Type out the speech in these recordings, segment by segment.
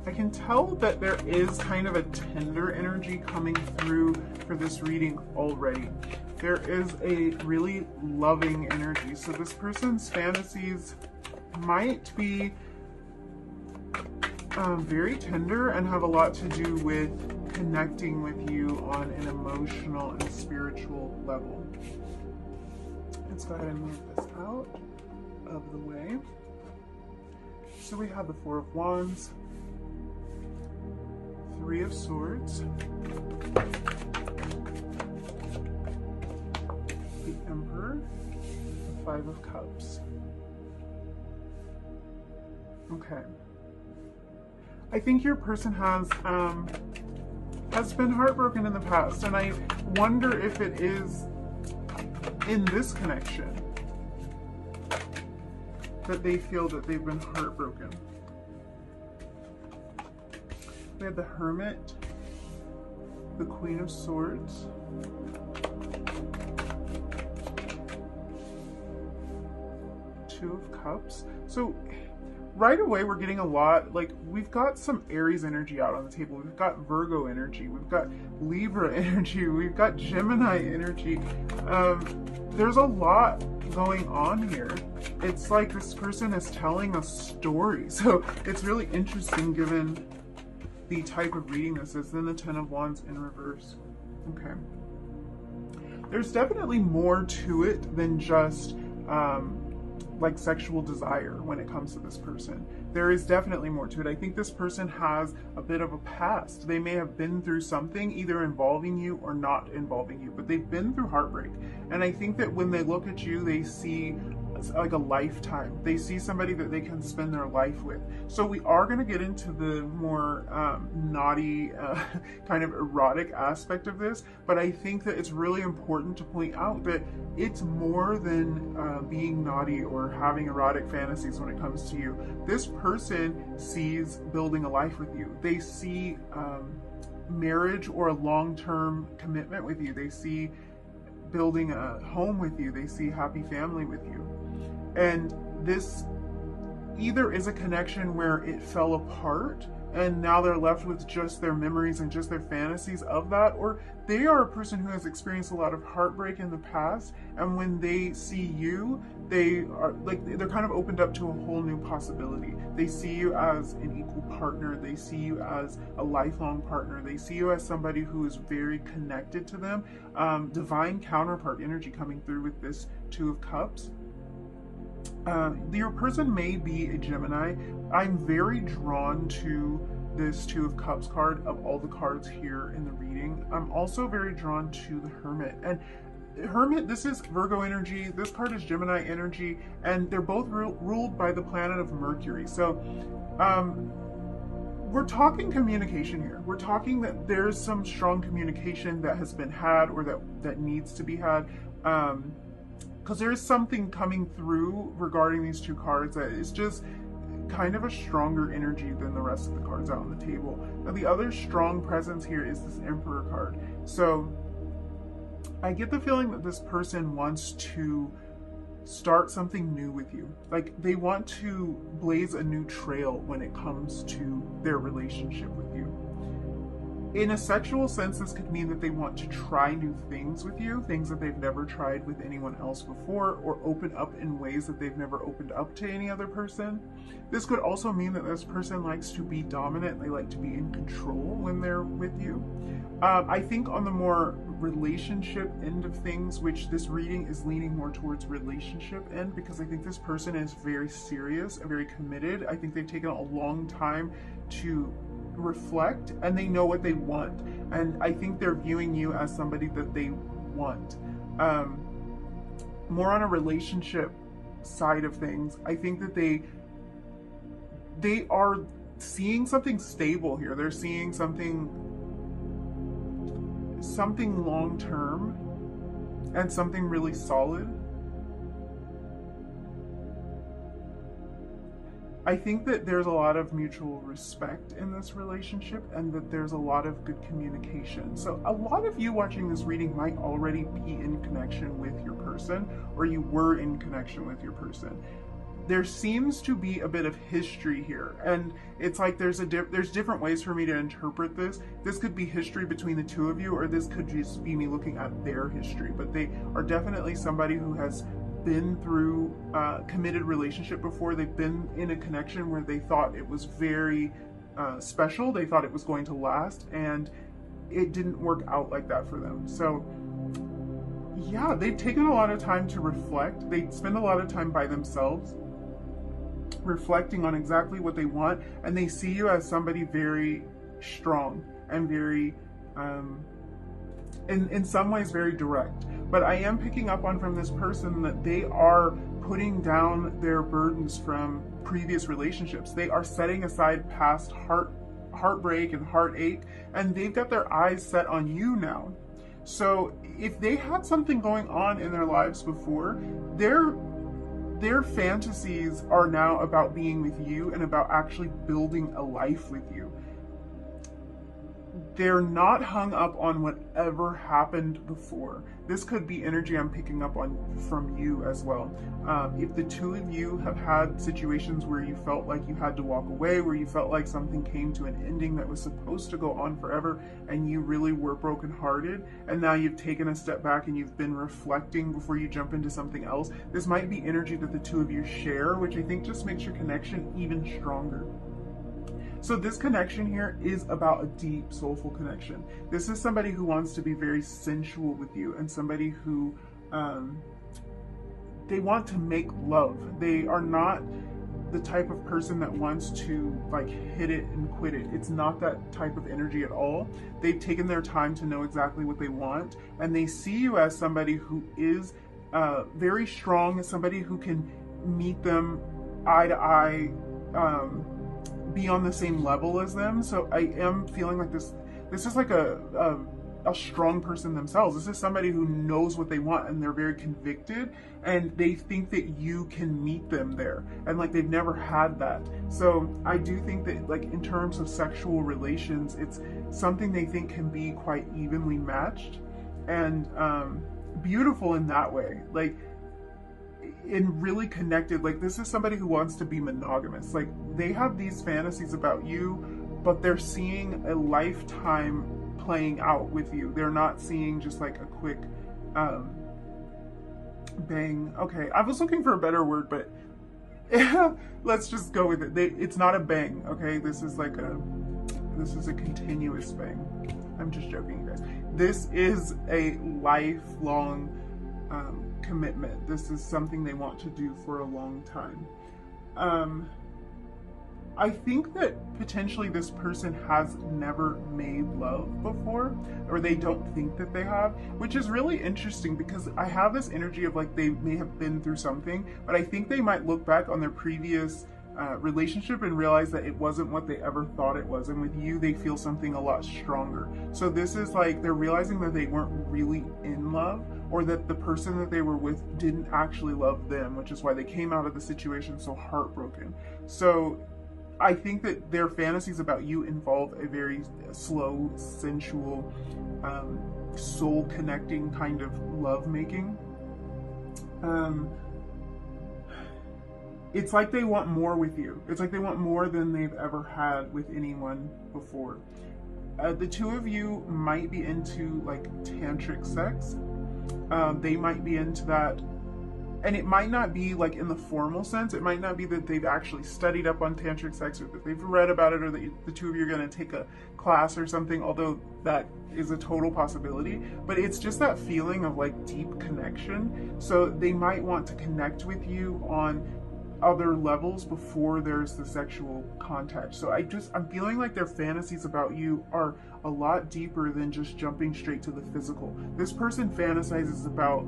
I can tell that there is kind of a tender energy coming through for this reading already. There is a really loving energy. So this person's fantasies might be very tender and have a lot to do with connecting with you on an emotional and spiritual level. Let's go ahead and move this out of the way. So we have the Four of Wands, Three of Swords, the Emperor, the Five of Cups. Okay. I think your person has been heartbroken in the past, and I wonder if it is in this connection that they feel that they've been heartbroken. We have the Hermit, the Queen of Swords, Two of Cups. So right away we're getting a lot, like we've got some Aries energy out on the table. We've got Virgo energy, we've got Libra energy, we've got Gemini energy. There's a lot going on here. It's like this person is telling a story. So it's really interesting given the type of reading this is. Then the Ten of Wands in reverse. Okay. There's definitely more to it than just like sexual desire when it comes to this person. There is definitely more to it. I think this person has a bit of a past. They may have been through something either involving you or not involving you, but they've been through heartbreak. And I think that when they look at you, they see like a lifetime. They see somebody that they can spend their life with. So we are going to get into the more naughty, kind of erotic aspect of this, but I think that it's really important to point out that it's more than being naughty or having erotic fantasies when it comes to you. This person sees building a life with you. They see marriage or a long-term commitment with you. They see building a home with you. They see happy family with you. And this either is a connection where it fell apart and now they're left with just their memories and just their fantasies of that, or they are a person who has experienced a lot of heartbreak in the past, and when they see you, they are like, they're kind of opened up to a whole new possibility. They see you as an equal partner. They see you as a lifelong partner. They see you as somebody who is very connected to them. Divine counterpart energy coming through with this Two of Cups. Your person may be a Gemini. I'm very drawn to this Two of Cups card of all the cards here in the reading. I'm also very drawn to the Hermit. And Hermit, this is Virgo energy, this card is Gemini energy, and they're both ruled by the planet of Mercury. So we're talking communication here. We're talking that there's some strong communication that has been had or that needs to be had. Because there's something coming through regarding these two cards that is just kind of a stronger energy than the rest of the cards out on the table. Now the other strong presence here is this Emperor card. So I get the feeling that this person wants to start something new with you. Like they want to blaze a new trail when it comes to their relationship with you. In a sexual sense, this could mean that they want to try new things with you, things that they've never tried with anyone else before, or open up in ways that they've never opened up to any other person. This could also mean that this person likes to be dominant. They like to be in control when they're with you. I think on the more relationship end of things, which this reading is leaning more towards relationship end, because I think this person is very serious and very committed. I think they've taken a long time to reflect and they know what they want, and I think they're viewing you as somebody that they want. More on a relationship side of things, I think that they are seeing something stable here. They're seeing something long term and something really solid. I think that there's a lot of mutual respect in this relationship and that there's a lot of good communication. So a lot of you watching this reading might already be in connection with your person, or you were in connection with your person. there seems to be a bit of history here, and it's like there's different ways for me to interpret this. This could be history between the two of you, or this could just be me looking at their history, but they are definitely somebody who has been through a committed relationship before. They've been in a connection where they thought it was very special, they thought it was going to last, and it didn't work out like that for them. So yeah, they've taken a lot of time to reflect. They spend a lot of time by themselves reflecting on exactly what they want, and they see you as somebody very strong and very in some ways very direct. But I am picking up on from this person that they are putting down their burdens from previous relationships. They are setting aside past heartbreak and heartache, and they've got their eyes set on you now. So if they had something going on in their lives before, their fantasies are now about being with you and about actually building a life with you. They're not hung up on whatever happened before. This could be energy I'm picking up on from you as well. If the two of you have had situations where you felt like you had to walk away, where you felt like something came to an ending that was supposed to go on forever, and you really were brokenhearted, and now you've taken a step back and you've been reflecting before you jump into something else, this might be energy that the two of you share, which I think just makes your connection even stronger. So this connection here is about a deep, soulful connection. This is somebody who wants to be very sensual with you, and somebody who, they want to make love. They are not the type of person that wants to like hit it and quit it. It's not that type of energy at all. They've taken their time to know exactly what they want, and they see you as somebody who is very strong, somebody who can meet them eye to eye, be on the same level as them. So I am feeling like this is like a strong person themselves. This is somebody who knows what they want, and they're very convicted, and they think that you can meet them there, and like they've never had that. So I do think that like in terms of sexual relations, it's something they think can be quite evenly matched and beautiful in that way. Like, and really connected. Like, this is somebody who wants to be monogamous. Like, they have these fantasies about you, but they're seeing a lifetime playing out with you. They're not seeing just like a quick bang. Okay, I was looking for a better word, but let's just go with it. It's not a bang. Okay, this is a continuous bang. I'm just joking, you guys. This is a lifelong commitment. This is something they want to do for a long time. I think that potentially this person has never made love before, or they don't think that they have, which is really interesting because I have this energy of like they may have been through something, but I think they might look back on their previous relationship and realize that it wasn't what they ever thought it was, and with you they feel something a lot stronger. So this is like they're realizing that they weren't really in love, or that the person that they were with didn't actually love them, which is why they came out of the situation so heartbroken. So I think that their fantasies about you involve a very slow, sensual, soul connecting kind of love making. It's like they want more with you. It's like they want more than they've ever had with anyone before. The two of you might be into like tantric sex. They might be into that, and it might not be like in the formal sense. It might not be that they've actually studied up on tantric sex, or that they've read about it, or that the two of you are going to take a class or something, although that is a total possibility. But it's just that feeling of like deep connection. So they might want to connect with you on other levels before there's the sexual contact. So I'm feeling like their fantasies about you are a lot deeper than just jumping straight to the physical. This person fantasizes about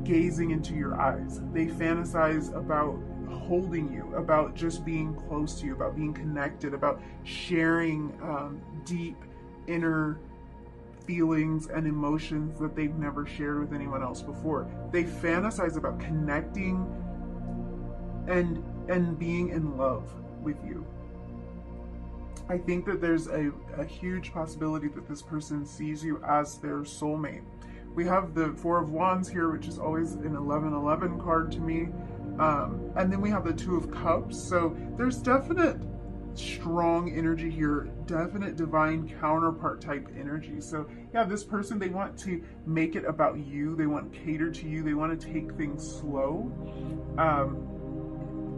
gazing into your eyes. They fantasize about holding you, about just being close to you, about being connected, about sharing deep inner feelings and emotions that they've never shared with anyone else before. They fantasize about connecting and being in love with you. I think that there's a huge possibility that this person sees you as their soulmate. We have the Four of Wands here, which is always an 11-11 card to me. And then we have the Two of Cups. So there's definite strong energy here, definite divine counterpart type energy. So yeah, this person, they want to make it about you. They want to cater to you. They want to take things slow.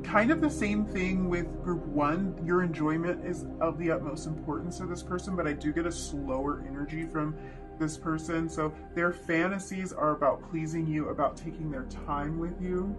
Kind of the same thing with group one. Your enjoyment is of the utmost importance to this person, but I do get a slower energy from this person. So their fantasies are about pleasing you, about taking their time with you.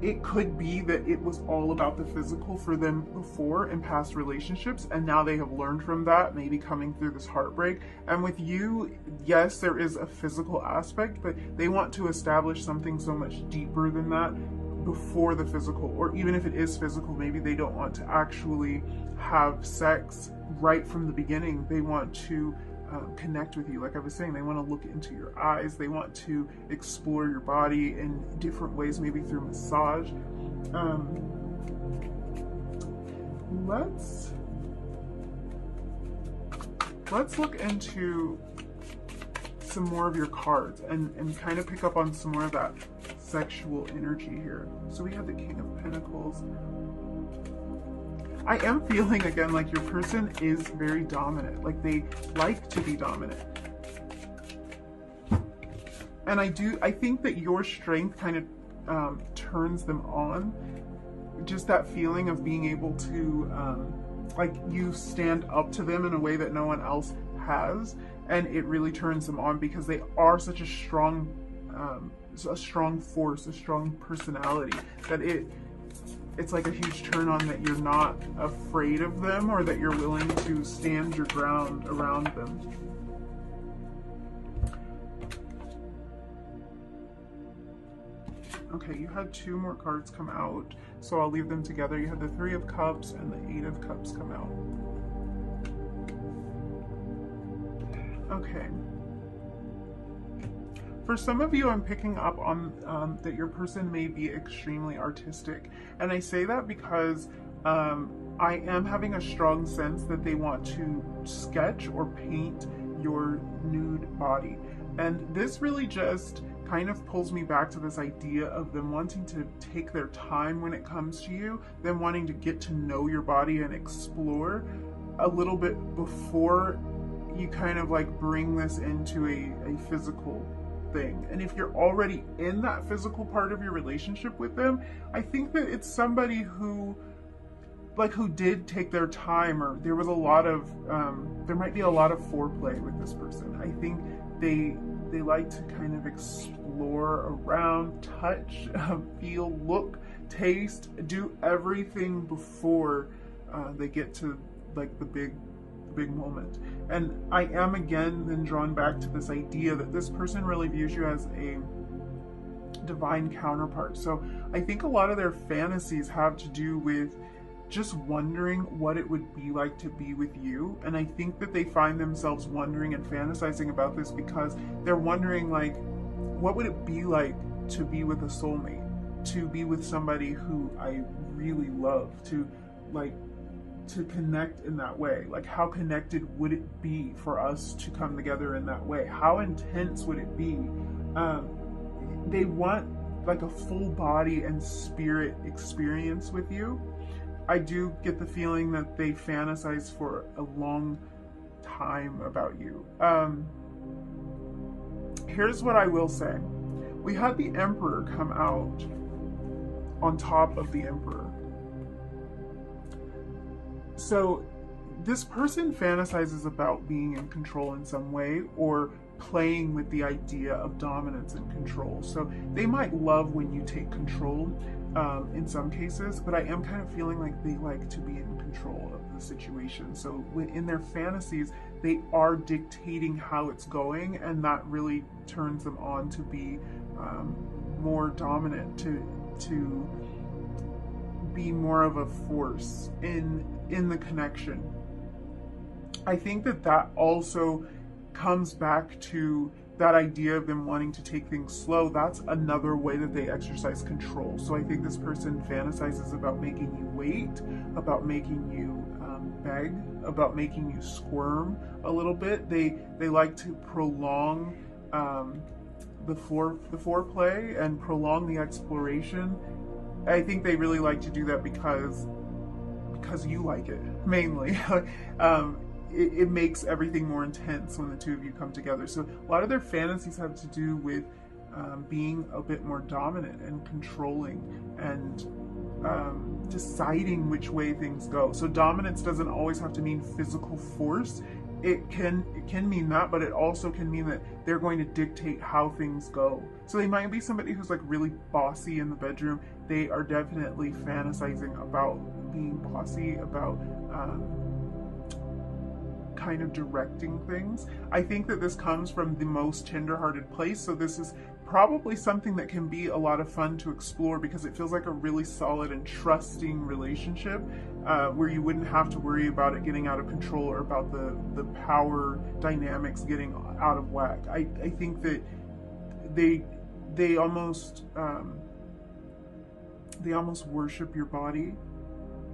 It could be that it was all about the physical for them before in past relationships, and now they have learned from that, maybe coming through this heartbreak. And with you, yes, there is a physical aspect, but they want to establish something so much deeper than that before the physical. Or even if it is physical, maybe they don't want to actually have sex right from the beginning. They want to connect with you. Like I was saying, they want to look into your eyes. They want to explore your body in different ways, maybe through massage. Let's look into some more of your cards and kind of pick up on some more of that sexual energy here. So we have the King of Pentacles. I am feeling again like your person is very dominant, like they like to be dominant. And I think that your strength kind of turns them on. Just that feeling of being able to, like you stand up to them in a way that no one else has. And it really turns them on because they are such a strong force, a strong personality, that it's like a huge turn on that you're not afraid of them, or that you're willing to stand your ground around them. Okay, you had two more cards come out, so I'll leave them together. You had the Three of Cups and the Eight of Cups come out. Okay. For some of you, I'm picking up on that your person may be extremely artistic. And I say that because I am having a strong sense that they want to sketch or paint your nude body. And this really just kind of pulls me back to this idea of them wanting to take their time when it comes to you, them wanting to get to know your body and explore a little bit before you kind of like bring this into a physical thing. And if you're already in that physical part of your relationship with them, I think that it's somebody who did take their time, or there was a lot of there might be a lot of foreplay with this person. I think they like to kind of explore around, touch, feel, look, taste, do everything before they get to like the big moment. And I am again then drawn back to this idea that this person really views you as a divine counterpart. So I think a lot of their fantasies have to do with just wondering what it would be like to be with you. And I think that they find themselves wondering and fantasizing about this because they're wondering, like, what would it be like to be with a soulmate, to be with somebody who I really love, to connect in that way. Like, how connected would it be for us to come together in that way? How intense would it be? They want like a full body and spirit experience with you. I do get the feeling that they fantasize for a long time about you. Here's what I will say. We had the Emperor come out on top of the Emperor. So this person fantasizes about being in control in some way, or playing with the idea of dominance and control. So they might love when you take control in some cases, but I am kind of feeling like they like to be in control of the situation. So in their fantasies, they are dictating how it's going, and that really turns them on to be more dominant, to be more of a force in the connection. I think that also comes back to that idea of them wanting to take things slow. That's another way that they exercise control. So I think this person fantasizes about making you wait, about making you beg, about making you squirm a little bit. They like to prolong the foreplay and prolong the exploration. I think they really like to do that because you like it, mainly. It makes everything more intense when the two of you come together. So a lot of their fantasies have to do with being a bit more dominant and controlling and deciding which way things go. So dominance doesn't always have to mean physical force. It can mean that, but it also can mean that they're going to dictate how things go. So they might be somebody who's like really bossy in the bedroom. They are definitely fantasizing about being bossy, about kind of directing things. I think that this comes from the most tender-hearted place. So this is probably something that can be a lot of fun to explore because it feels like a really solid and trusting relationship where you wouldn't have to worry about it getting out of control or about the power dynamics getting out of whack. I think that they almost worship your body,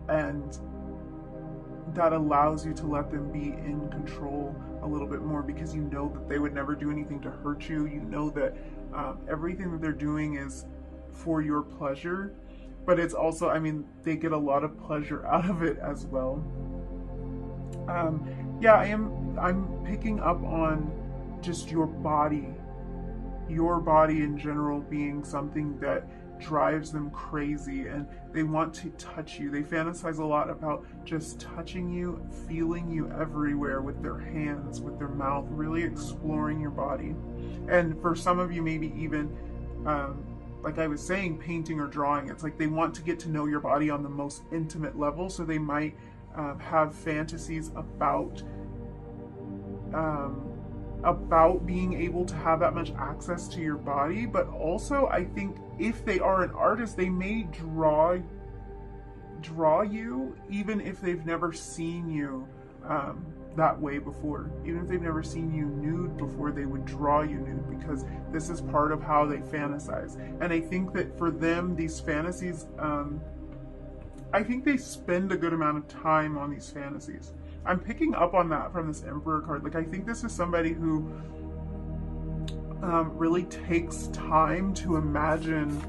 and that allows you to let them be in control a little bit more because you know that they would never do anything to hurt you. You know that everything that they're doing is for your pleasure, but it's also, I mean, they get a lot of pleasure out of it as well. Yeah, I'm picking up on just your body in general being something that drives them crazy, and they want to touch you. They fantasize a lot about just touching you, feeling you everywhere with their hands, with their mouth, really exploring your body. And for some of you, maybe even like I was saying, painting or drawing. It's like they want to get to know your body on the most intimate level, so they might have fantasies about being able to have that much access to your body. But also, I think if they are an artist, they may draw you even if they've never seen you that way before. Even if they've never seen you nude before, they would draw you nude because this is part of how they fantasize. And I think that for them, these fantasies, I think they spend a good amount of time on these fantasies. I'm picking up on that from this Emperor card. Like, I think this is somebody who really takes time to imagine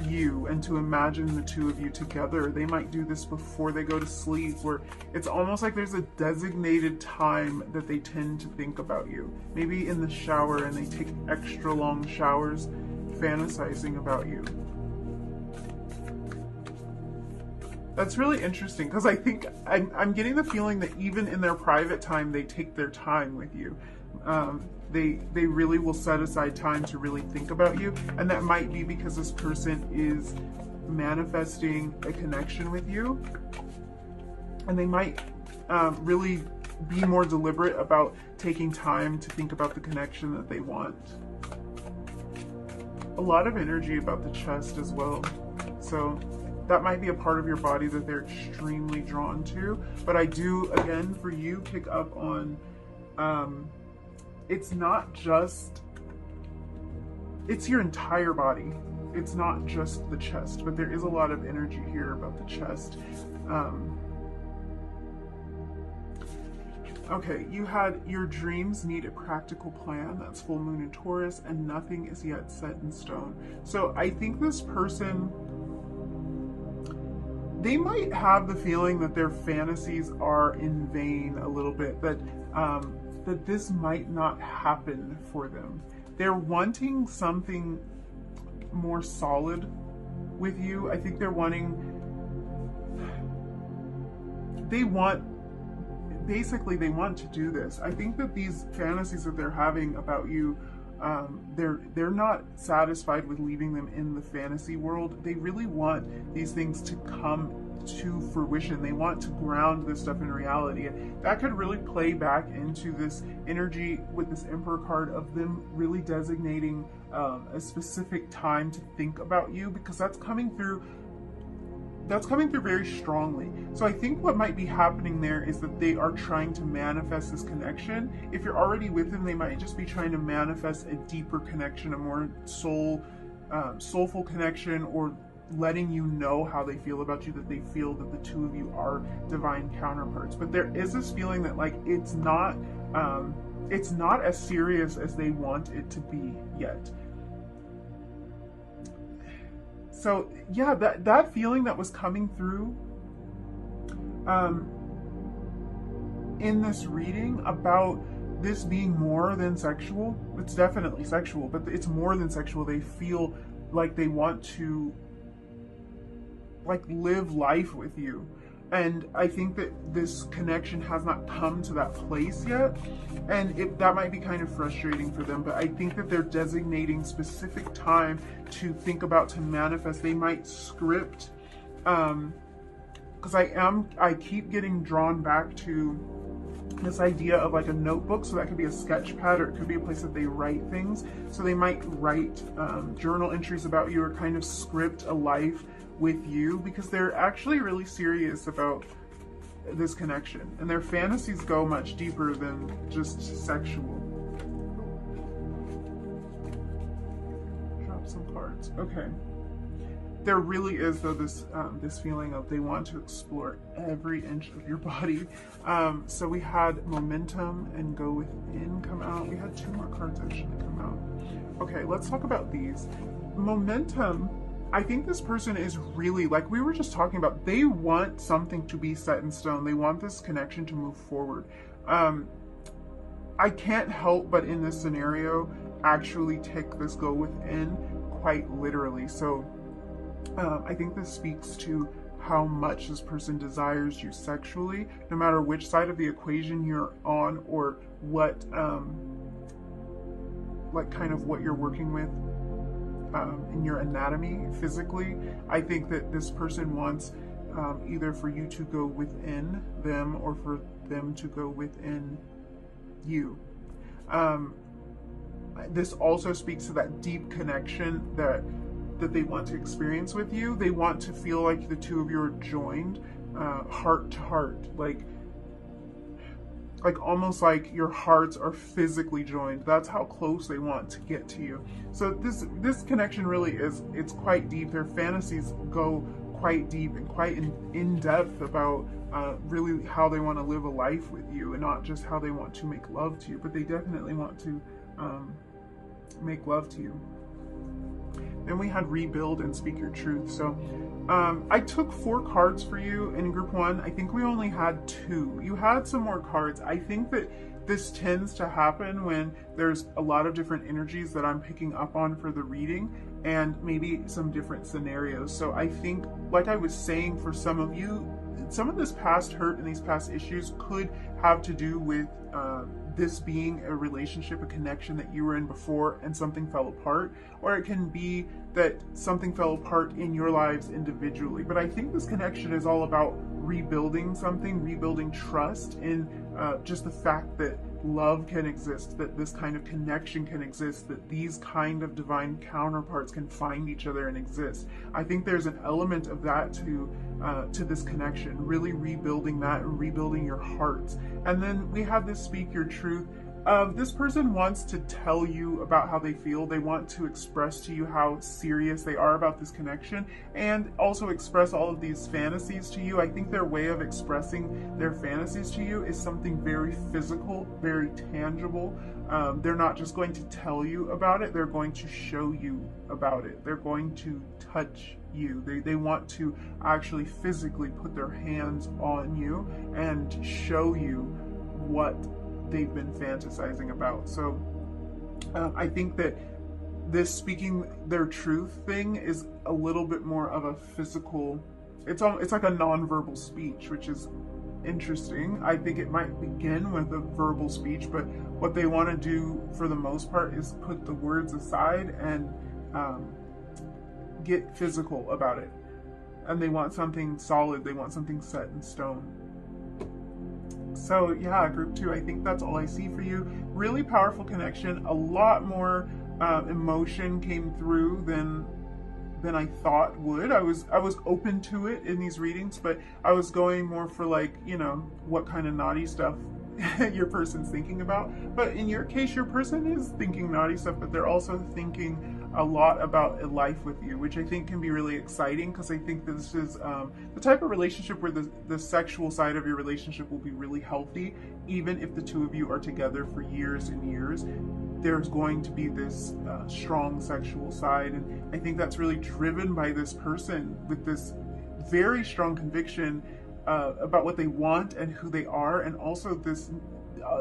you and to imagine the two of you together. They might do this before they go to sleep, where it's almost like there's a designated time that they tend to think about you. Maybe in the shower, and they take extra long showers fantasizing about you. That's really interesting because I think I'm getting the feeling that even in their private time, they take their time with you. They really will set aside time to really think about you, and that might be because this person is manifesting a connection with you, and they might really be more deliberate about taking time to think about the connection that they want. A lot of energy about the chest as well, so that might be a part of your body that they're extremely drawn to. But I do, again, for you, pick up on it's not just, it's your entire body. It's not just the chest, but there is a lot of energy here about the chest. Okay, you had your dreams need a practical plan. That's full moon in Taurus, and nothing is yet set in stone. So I think this person, they might have the feeling that their fantasies are in vain a little bit, that that this might not happen for them. They're wanting something more solid with you. I think they're wanting, basically they want to do this. I think that these fantasies that they're having about you, they're not satisfied with leaving them in the fantasy world. They really want these things to come to fruition. They want to ground this stuff in reality. And that could really play back into this energy with this Emperor card of them really designating a specific time to think about you, because that's coming through very strongly. So I think what might be happening there is that they are trying to manifest this connection. If you're already with them, they might just be trying to manifest a deeper connection, a more soulful connection, or letting you know how they feel about you, that they feel that the two of you are divine counterparts. But there is this feeling that, like, it's not as serious as they want it to be yet. So yeah, that feeling that was coming through in this reading about this being more than sexual, it's definitely sexual, but it's more than sexual. They feel like they want to like live life with you. And I think that this connection has not come to that place yet. And that might be kind of frustrating for them, but I think that they're designating specific time to think about, to manifest. They might script, because I keep getting drawn back to this idea of like a notebook. So that could be a sketch pad, or it could be a place that they write things. So they might write journal entries about you, or kind of script a life with you, because they're actually really serious about this connection, and their fantasies go much deeper than just sexual. Drop some cards. Okay. There really is, though, this this feeling of they want to explore every inch of your body. So we had momentum and go within come out. We had 2 more cards actually come out. Okay, let's talk about these. Momentum. I think this person is really, like we were just talking about, they want something to be set in stone. They want this connection to move forward. I can't help but in this scenario actually take this go within quite literally. So I think this speaks to how much this person desires you sexually, no matter which side of the equation you're on, or what, like kind of what you're working with in your anatomy physically. I think that this person wants either for you to go within them, or for them to go within you. This also speaks to that deep connection that they want to experience with you. They want to feel like the two of you are joined, heart to heart, like almost like your hearts are physically joined. That's how close they want to get to you. So this connection really is, it's quite deep. Their fantasies go quite deep and quite in depth about really how they want to live a life with you, and not just how they want to make love to you, but they definitely want to make love to you. Then we had rebuild and speak your truth. So I took 4 cards for you in group 1. I think we only had 2. You had some more cards. I think that this tends to happen when there's a lot of different energies that I'm picking up on for the reading, and maybe some different scenarios. So I think, like I was saying, for some of you, some of this past hurt and these past issues could have to do with this being a relationship, a connection that you were in before and something fell apart, or it can be that something fell apart in your lives individually. But I think this connection is all about rebuilding something, rebuilding trust in just the fact that love can exist, that this kind of connection can exist, that these kind of divine counterparts can find each other and exist. I think there's an element of that to this connection, really rebuilding that and rebuilding your hearts. And then we have this speak your truth. This person wants to tell you about how they feel. They want to express to you how serious they are about this connection, and also express all of these fantasies to you. I think their way of expressing their fantasies to you is something very physical, very tangible. They're not just going to tell you about it, they're going to show you about it. They're going to touch you. They want to actually physically put their hands on you and show you what they've been fantasizing about. So I think that this speaking their truth thing is a little bit more of a physical, it's like a non-verbal speech, which is interesting. I think it might begin with a verbal speech, but what they want to do for the most part is put the words aside and get physical about it. And they want something solid, they want something set in stone. So yeah, group 2, I think that's all I see for you. Really powerful connection. A lot more emotion came through than I thought would. I was open to it in these readings, but I was going more for, like, you know, what kind of naughty stuff your person's thinking about. But in your case, your person is thinking naughty stuff, but they're also thinking a lot about a life with you, which I think can be really exciting, because I think this is the type of relationship where the sexual side of your relationship will be really healthy, even if the two of you are together for years and years. there's going to be this strong sexual side. And I think that's really driven by this person with this very strong conviction about what they want and who they are, and also this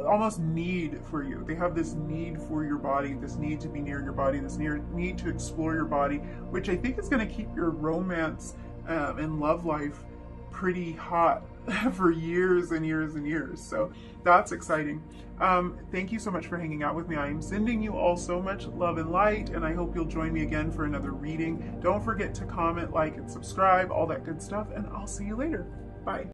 almost need for you. They have this need for your body, this need to be near your body, this need to explore your body, which I think is going to keep your romance and love life pretty hot for years and years and years. So that's exciting. Thank you so much for hanging out with me. I am sending you all so much love and light, and I hope you'll join me again for another reading. Don't forget to comment, like, and subscribe, all that good stuff, and I'll see you later. Bye.